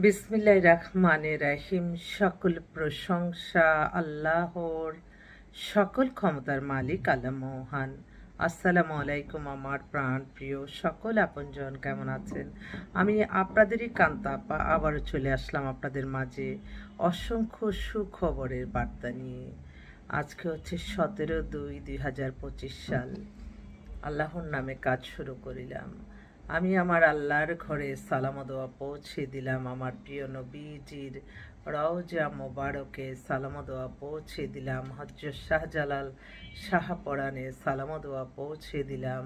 বিসমিল্লাহির রহমানির রহিম। সকল প্রশংসা আল্লাহর, সকল ক্ষমতার মালিক আল্লাহ মহান। আসসালামু আলাইকুম আমার প্রাণ প্রিয় সকল আপনজন, কেমন আছেন? আমি আপনাদেরই কান্তা আপা আবারও চলে আসলাম আপনাদের মাঝে অসংখ্য সুখবরের বার্তা নিয়ে। আজকে হচ্ছে 17/2/2025 সাল। আল্লাহর নামে কাজ শুরু করিলাম। আমি আমার আল্লাহর ঘরে সালাম দোয়া পৌঁছে দিলাম। আমার প্রিয় নবীজির রওজা মোবারকে সালাম দোয়া পৌঁছে দিলাম। হযরত শাহজালাল শাহপরানে সালাম দোয়া পৌঁছে দিলাম।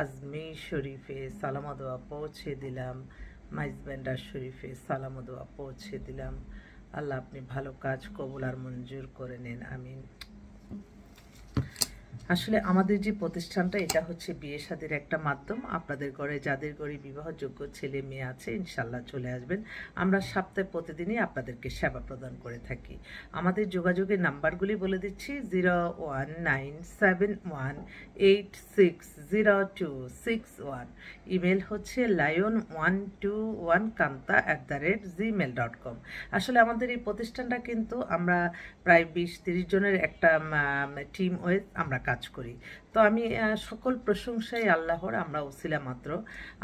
আজমির শরীফে সালাম দোয়া পৌঁছে দিলাম। মাইজবেন্ডার শরীফে সালাম দোয়া পৌঁছে দিলাম। আল্লাহ আপনি ভালো কাজ কবুল আর মঞ্জুর করে নেন, আমিন। আসলে আমাদের যে প্রতিষ্ঠানটা, এটা হচ্ছে বিয়ে শাদীর একটা মাধ্যম। আপনাদের ঘরে যাদের ঘরে বিবাহযোগ্য ছেলে মেয়ে আছে, ইনশাল্লাহ চলে আসবেন। আমরা সপ্তাহে প্রতিদিনই আপনাদেরকে সেবা প্রদান করে থাকি। আমাদের যোগাযোগের নাম্বারগুলি বলে দিচ্ছি: 01971860261। ইমেল হচ্ছে lion121kanta@gmail.com। আসলে আমাদের এই প্রতিষ্ঠানটা কিন্তু আমরা প্রায় 20-30 জনের একটা টিম ওয়ে আমরা কাজ করি। তো আমি সকল প্রশংসাই আল্লাহর। আমরা ওসিলা মাত্র।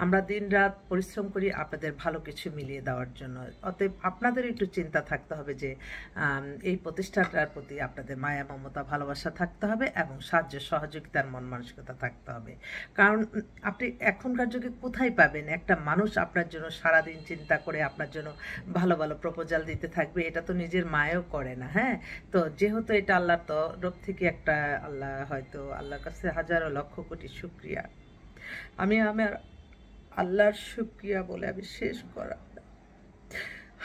আমরা দিন রাত পরিশ্রম করি আপনাদের ভালো কিছু মিলিয়ে দেওয়ার জন্য। অতএব আপনাদের একটু চিন্তা থাকতে হবে যে এই প্রতিষ্ঠানটার প্রতি আপনাদের মায়া মমতা ভালোবাসা থাকতে হবে এবং সাহায্য সহযোগিতার মন মানসিকতা থাকতে হবে। কারণ আপনি এখনকার যুগে কোথায় পাবেন একটা মানুষ আপনার জন্য সারাদিন চিন্তা করে আপনার জন্য ভালো ভালো প্রপোজাল দিতে থাকবে? এটা তো নিজের মায়ও করে না। হ্যাঁ, তো যেহেতু এটা আল্লাহর তরফ থেকে একটা, আল্লাহ হয়তো আল্লাহর কাছে হাজারো লক্ষ কোটি শুকরিয়া। আমি আমার আল্লাহর শুকরিয়া বলে আমি শেষ করা,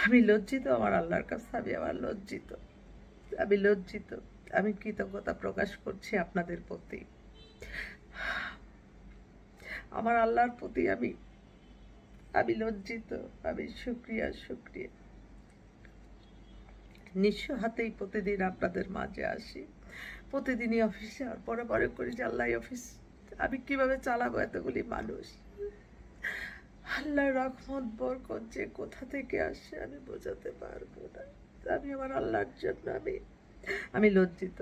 আমি লজ্জিত আমার আল্লাহর কাছে। আমি লজ্জিত। আমি কৃতজ্ঞতা প্রকাশ করছি আপনাদের প্রতি, আমার আল্লাহর প্রতি। আমি লজ্জিত। আমি শুকরিয়া নিঃস্ব হাতেই প্রতিদিন আপনাদের মাঝে আসি। প্রতিদিনই অফিসে আর পরে করি যে আল্লাহ, অফিস আমি কিভাবে চালাবো এতগুলি মানুষ? আল্লাহর রহমত বরকত যে কোথা থেকে আসে আমি বোঝাতে পারবো না। আমি আমার আল্লাহর জন্য আমি লজ্জিত।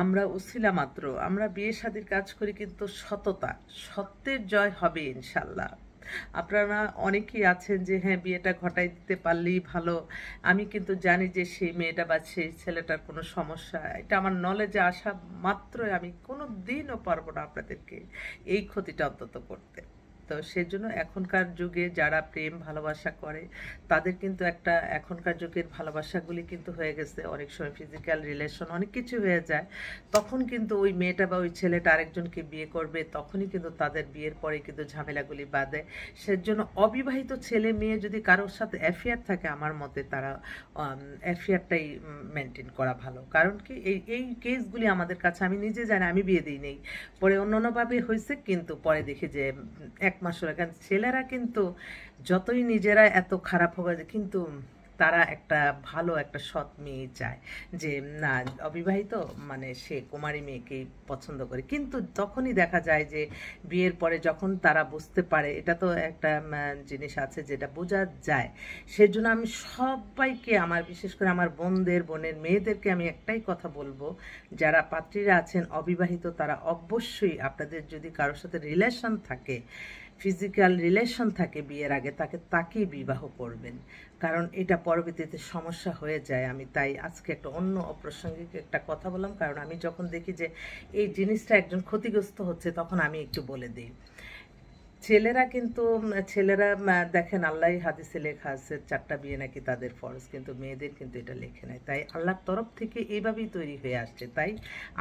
আমরা উসিলা মাত্র। আমরা বিয়ে শাদীর কাজ করি, কিন্তু সত্যের জয় হবে ইনশাল্লাহ। আপনারা অনেকেই আছেন যে হ্যাঁ, বিয়েটা ঘটাই দিতে পারলেই ভালো। আমি কিন্তু জানি যে সেই মেয়েটা বা সেই ছেলেটার কোনো সমস্যা, এটা আমার নলেজে আসা মাত্রই আমি কোনো দিনও পারবো না আপনাদেরকে এই ক্ষতিটা অন্তত করতে। তো সেজন্য এখনকার যুগে যারা প্রেম ভালোবাসা করে তাদের কিন্তু একটা, এখনকার যুগের ভালোবাসাগুলি কিন্তু হয়ে গেছে অনেক সময় ফিজিক্যাল রিলেশন, অনেক কিছু হয়ে যায়। তখন কিন্তু ওই মেয়েটা বা ওই ছেলেটা আরেকজনকে বিয়ে করবে, তখনই কিন্তু তাদের বিয়ের পরে কিন্তু ঝামেলাগুলি বাঁধে। সেজন্য অবিবাহিত ছেলে মেয়ে যদি কারোর সাথে অ্যাফেয়ার থাকে, আমার মতে তারা অ্যাফেয়ারটাই মেনটেন করা ভালো। কারণ কি, এই কেসগুলি আমাদের কাছে, আমি নিজে জানি, আমি বিয়ে দিই নেই, পরে অন্যান্যভাবে হয়েছে, কিন্তু পরে দেখি যে 1 মাস হলো। কারণ ছেলেরা কিন্তু যতই নিজেরা এত খারাপ হবে, কিন্তু তারা একটা ভালো একটা সৎ মেয়ে চায়, যে না অবিবাহিত মানে সে কুমারী মেয়েকেই পছন্দ করে। কিন্তু তখনই দেখা যায় যে বিয়ের পরে যখন তারা বুঝতে পারে, এটা তো একটা জিনিস আছে যেটা বোঝা যায়। সেজন্য আমি সবাইকে, আমার বিশেষ করে আমার বোনের মেয়েদেরকে আমি একটাই কথা বলবো, যারা পাত্রীরা আছেন অবিবাহিত, তারা অবশ্যই আপনাদের যদি কারোর সাথে রিলেশন থাকে, ফিজিক্যাল রিলেশন থাকে বিয়ের আগে, তাকেই বিবাহ করবেন। কারণ এটা পরবর্তীতে সমস্যা হয়ে যায়। আমি তাই আজকে একটা অন্য অপ্রাসঙ্গিক একটা কথা বললাম, কারণ আমি যখন দেখি যে এই জিনিসটা একজন ক্ষতিগ্রস্ত হচ্ছে, তখন আমি একটু বলে দিই। ছেলেরা দেখেন, আল্লাহ হাদিসে লেখা আছে 4টা বিয়ে নাকি তাদের ফরজ, কিন্তু মেয়েদের কিন্তু এটা লেখে নাই। তাই আল্লাহর তরফ থেকে এইভাবেই তৈরি হয়ে আসছে। তাই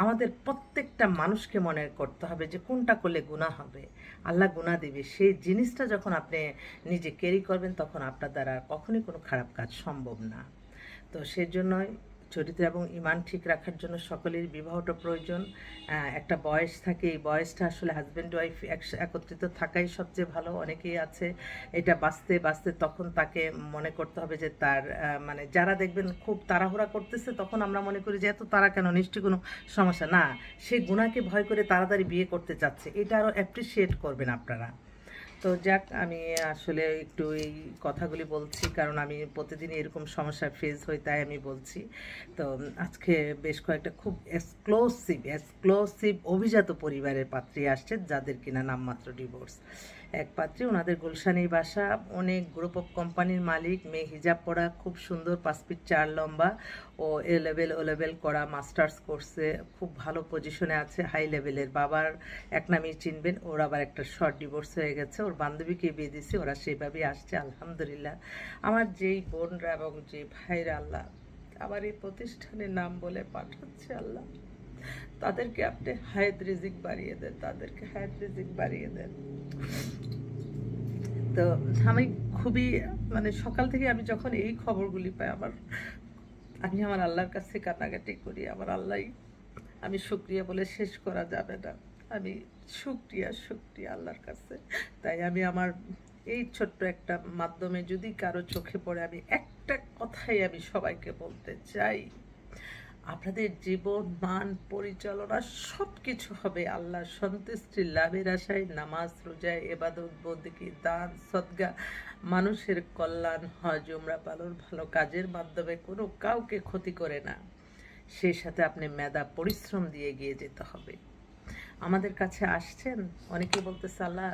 আমাদের প্রত্যেকটা মানুষকে মনে করতে হবে যে কোনটা করলে গুনাহ হবে, আল্লাহ গুনাহ দিবে। সেই জিনিসটা যখন আপনি নিজে ক্যারি করবেন, তখন আপনার দ্বারা কখনোই কোনো খারাপ কাজ সম্ভব না। তো সেজন্যই চরিত্র এবং ইমান ঠিক রাখার জন্য সকলের বিবাহটা প্রয়োজন। একটা বয়স থাকে, এই বয়সটা আসলে হাজব্যান্ড ওয়াইফ একত্রিত থাকাই সবচেয়ে ভালো। অনেকেই আছে এটা বাঁচতে তখন তাকে মনে করতে হবে যে তার মানে যারা দেখবেন খুব তাড়াহুড়া করতেছে, তখন আমরা মনে করি যে এত তারা কেন, নিশ্চয়ই কোনো সমস্যা না, সে গুনাহকে ভয় করে তাড়াতাড়ি বিয়ে করতে চাচ্ছে। এটা আরও অ্যাপ্রিসিয়েট করবেন আপনারা। তো যাক, আমি আসলে একটু এই কথাগুলি বলছি কারণ আমি প্রতিদিন এরকম সমস্যা ফেস হই, তাই আমি বলছি। তো আজকে বেশ কয়েকটা খুব এক্সক্লুসিভ অভিজাত পরিবারের পাত্রী আসছে, যাদের কিনা নামমাত্র ডিভোর্স। এক পাত্রী, ওনাদের গুলশানেই বাসা, অনেক গ্রুপ অফ কোম্পানির মালিক, মেয়ে হিজাব পরা, খুব সুন্দর, 5 ফিট 4 লম্বা, ও ও লেভেল করা, মাস্টার্স করছে, খুব ভালো পজিশনে আছে, হাই লেভেলের। বাবার এক নামই চিনবেন। ওর আবার একটা শর্ট ডিভোর্স হয়ে গেছে, ওর বান্ধবীকে বিয়ে দিছে, ওরা সেইভাবেই আসছে আলহামদুলিল্লাহ। আমার যেই বোনরা এবং যে ভাইরা আল্লাহ আবার এই প্রতিষ্ঠানের নাম বলে পাঠাচ্ছে, আল্লাহ তাদেরকে আপনি হায়াত রিজিক বাড়িয়ে দেন, তাদেরকে হায়াত রিজিক বাড়িয়ে দেন। তো আমি খুবই মানে সকাল থেকে আমি যখন এই খবরগুলি পাই, আমি আমার আল্লাহর কাছে কান্নাকাটি করি। আমার আল্লাহ, আমি শুকরিয়া বলে শেষ করা যাবে না। আমি শুকরিয়া আল্লাহর কাছে। তাই আমি আমার এই ছোট্ট একটা মাধ্যমে যদি কারো চোখে পড়ে, আমি একটা কথাই আমি সবাইকে বলতে চাই, আপনাদের জীবন মান পরিচালনা সব কিছু হবে আল্লাহর সন্তুষ্টি লাভের আশায়। নামাজ, রোজা, ইবাদত, বন্দেগী, দান, সদকা, মানুষের কল্যাণ, হজ, উমরা পালন, ভালো কাজের মাধ্যমে কোনো কাউকে ক্ষতি করে না। সেই সাথে আপনি মেধা পরিশ্রম দিয়ে এগিয়ে যেতে হবে। আমাদের কাছে আসছেন, অনেকে বলতেছে আল্লাহ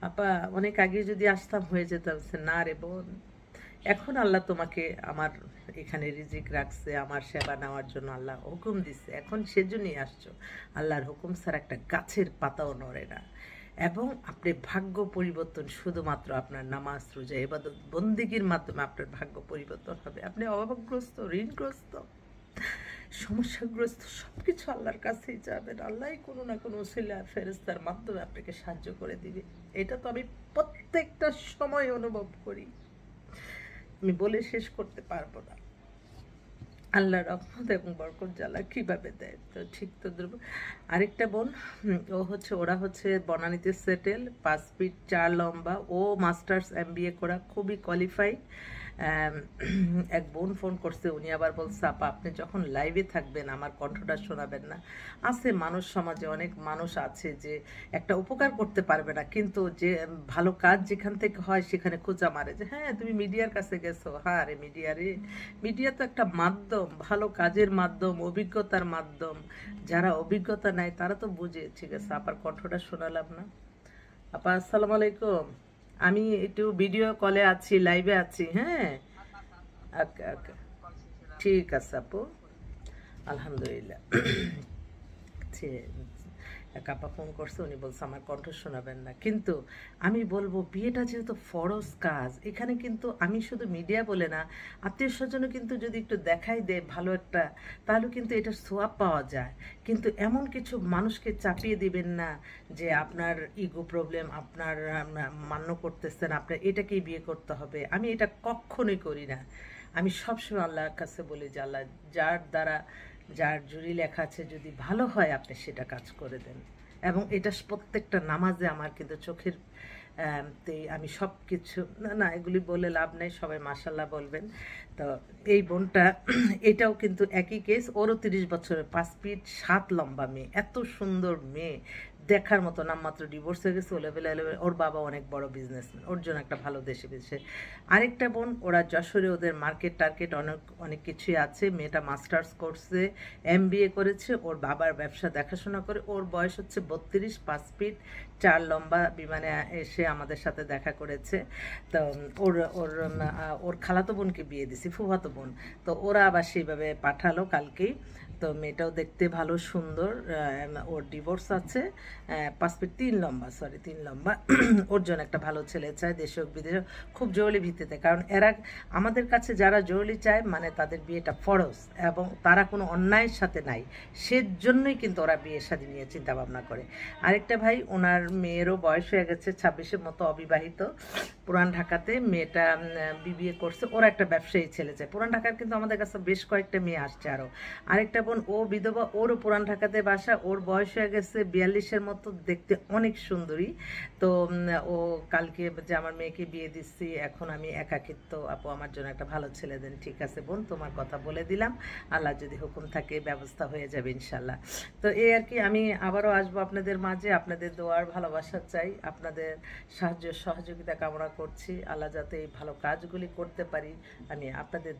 আপা অনেক আগে যদি আসতাম হয়ে যেতাম। না রে বোন, এখন আল্লাহ তোমাকে আমার এখানে রিজিক রাখছে, আমার সেবা নেওয়ার জন্য আল্লাহ হুকুম দিচ্ছে, এখন সেজন্যই আসছো। আল্লাহর হুকুম ছাড়া একটা গাছের পাতাও নড়ে না। এবং আপনি ভাগ্য পরিবর্তন শুধুমাত্র আপনার নামাজ, রোজা, ইবাদত, বন্দেগীর মাধ্যমে আপনার ভাগ্য পরিবর্তন হবে। আপনি অভাবগ্রস্ত, ঋণগ্রস্ত, সমস্যাগ্রস্ত, সবকিছু আল্লাহর কাছেই যাবেন। আল্লাহই কোনো না কোনো ওসিলা ফেরেশতার মাধ্যমে আপনাকে সাহায্য করে দিবে। এটা তো আমি প্রত্যেকটা সময় অনুভব করি, আমি বলে শেষ করতে পারবো না। আল্লাহর রহমত এবং বরকত জ্বালা কিভাবে দেয়। তো ঠিক তো আরেকটা বোন, ওরা হচ্ছে বনানীতে সেটেল, 5 ফিট 4 লম্বা, ও মাস্টার্স MBA করা, খুবই কোয়ালিফাইড। এক বোন ফোন করছে, উনি আবার বলছে আপা আপনি যখন লাইভে থাকবেন আমার কণ্ঠটা শোনাবেন না। আছে মানুষ, সমাজে অনেক মানুষ আছে যে একটা উপকার করতে পারবে না, কিন্তু যে ভালো কাজ যেখান থেকে হয় সেখানে খোঁজা মারে যে হ্যাঁ তুমি মিডিয়ার কাছে গেছো। হ্যাঁ রে মিডিয়া তো একটা মাধ্যম, ভালো কাজের মাধ্যম, অভিজ্ঞতার মাধ্যম। যারা অভিজ্ঞতা নেয় তারা তো বুঝে। ঠিক আছে, আপার কণ্ঠটা শোনালাম না। আপা আসসালামু আলাইকুম, আমি একটু ভিডিও কলে আছি, লাইভে আছি। হ্যাঁ ওকে ওকে, ঠিক আছে আপু, আলহামদুলিল্লাহ। এক আপা ফোন করছে, উনি বলছে আমার কণ্ঠ শোনাবেন না, কিন্তু আমি বলবো বিয়েটা যেহেতু ফরজ কাজ, এখানে কিন্তু আমি শুধু মিডিয়া বলে না, আত্মীয় স্বজনও কিন্তু যদি একটু দেখাই দেয় ভালো একটা, তাহলে কিন্তু এটা সোয়াব পাওয়া যায়। কিন্তু এমন কিছু মানুষকে চাপিয়ে দিবেন না যে আপনার ইগো প্রবলেম, আপনার মান্য করতেছেন, আপনার এটাকেই বিয়ে করতে হবে। আমি এটা কখনোই করি না। আমি সবসময় আল্লাহর কাছে বলি যে আল্লাহ যার দ্বারা, যার জুড়ি লেখা আছে যদি ভালো হয় আপনি সেটা কাজ করে দেন। এবং এটা প্রত্যেকটা নামাজে আমার কিন্তু চোখের আমি সব কিছু না এগুলি বলে লাভ নেই, সবাই মাশাল্লাহ বলবেন। তো এই বোনটা এটাও কিন্তু একই কেস, ওরও 30 বছরের, 5 ফিট 7 লম্বা মেয়ে, এত সুন্দর মেয়ে, দেখার মতো। নামমাত্র ডিভোর্স হয়ে গেছে, ও লেভেল। ওর বাবা অনেক বড় বিজনেসম্যান, ওর জন্য একটা ভালো দেশে বিদেশে। আরেকটা বোন, ওরা যশোরে, ওদের মার্কেট টার্কেট অনেক অনেক কিছুই আছে। মেয়েটা মাস্টার্স করছে, MBA করেছে, ওর বাবার ব্যবসা দেখাশোনা করে। ওর বয়স হচ্ছে 32, 5 ফিট 4 লম্বা, বিমানে এসে আমাদের সাথে দেখা করেছে। তো ওর ওর ওর খালাতো বোনকে বিয়ে দিছি, ফুফাতো বোন। তো ওরা আবার সেইভাবে পাঠালো কালকেই। তো মেয়েটাও দেখতে ভালো সুন্দর, ওর ডিভোর্স আছে, 5 ফিট 3 লম্বা, 3 লম্বা। ওর জন্য একটা ভালো ছেলে চায়, দেশে হোক বিদেশে, খুব জরুরি ভিত্তিতে। কারণ এরা আমাদের কাছে যারা জরুরি চায় মানে তাদের বিয়েটা ফরজ এবং তারা কোনো অন্যায়ের সাথে নাই, সেজন্যই কিন্তু ওরা বিয়ের শাদী নিয়ে চিন্তা ভাবনা করে। আরেকটা ভাই, ওনার মেয়েরও বয়স হয়ে গেছে, 26-এর মতো, অবিবাহিত, পুরান ঢাকাতে। মেয়েটা BBA করছে, ওরা একটা ব্যবসায়ী ছেলে চায় পুরান ঢাকার, কিন্তু আমাদের কাছে বেশ কয়েকটা মেয়ে আসছে আরও। আরেকটা বোন, ও বিধবা, ওরও পুরান ঢাকাতে বাসা, ওর বয়স হয়ে গেছে 42-এর মতো, দেখতে অনেক সুন্দরী। তো ও কালকে যে আমার মেয়েকে বিয়ে দিচ্ছি, এখন আমি একাকিত্ব, আপু আমার জন্য একটা ভালো ছেলে দেন। ঠিক আছে বোন, তোমার কথা বলে দিলাম, আল্লাহ যদি হুকুম থাকে ব্যবস্থা হয়ে যাবে ইনশাল্লাহ। তো এই আর কি, আমি আবারও আসবো আপনাদের মাঝে, আপনাদের দোয়ার ভালোবাসা চাই, আপনাদের সাহায্য সহযোগিতা কামনা করছি। আল্লাহ যাতে এই ভালো কাজগুলি করতে পারি, আমি আপনাদের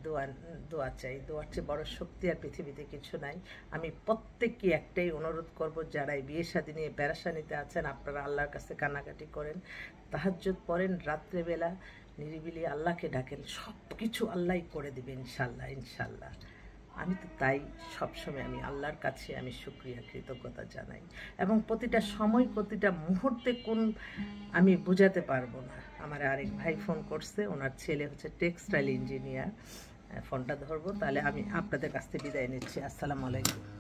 দোয়া চাই। দোয়ার চেয়ে বড় শক্তি আর পৃথিবীতে কিছু নাই। আমি প্রত্যেককে একটাই অনুরোধ করব, যারা এই বিয়ে শাদী নিয়ে পেরেশানিতে আছেন, আপনারা আল্লাহর কাছে কান্নাকাটি করেন, তাহাজ্জুদ পড়েন, রাত্রেবেলা নিরিবিলি আল্লাহকে ডাকেন, সব কিছু আল্লাহই করে দেবে ইনশাল্লাহ, ইনশাল্লাহ। আমি তো তাই সবসময় আমি আল্লাহর কাছে আমি শুকরিয়া কৃতজ্ঞতা জানাই, এবং প্রতিটা সময় প্রতিটা মুহূর্তে কোন আমি বোঝাতে পারবো না। আমার আরেক ভাই ফোন করছে, ওনার ছেলে হচ্ছে টেক্সটাইল ইঞ্জিনিয়ার। ফোনটা ধরবো, তাহলে আমি আপনাদের কাছ থেকে বিদায় নিচ্ছি। আসসালামু আলাইকুম।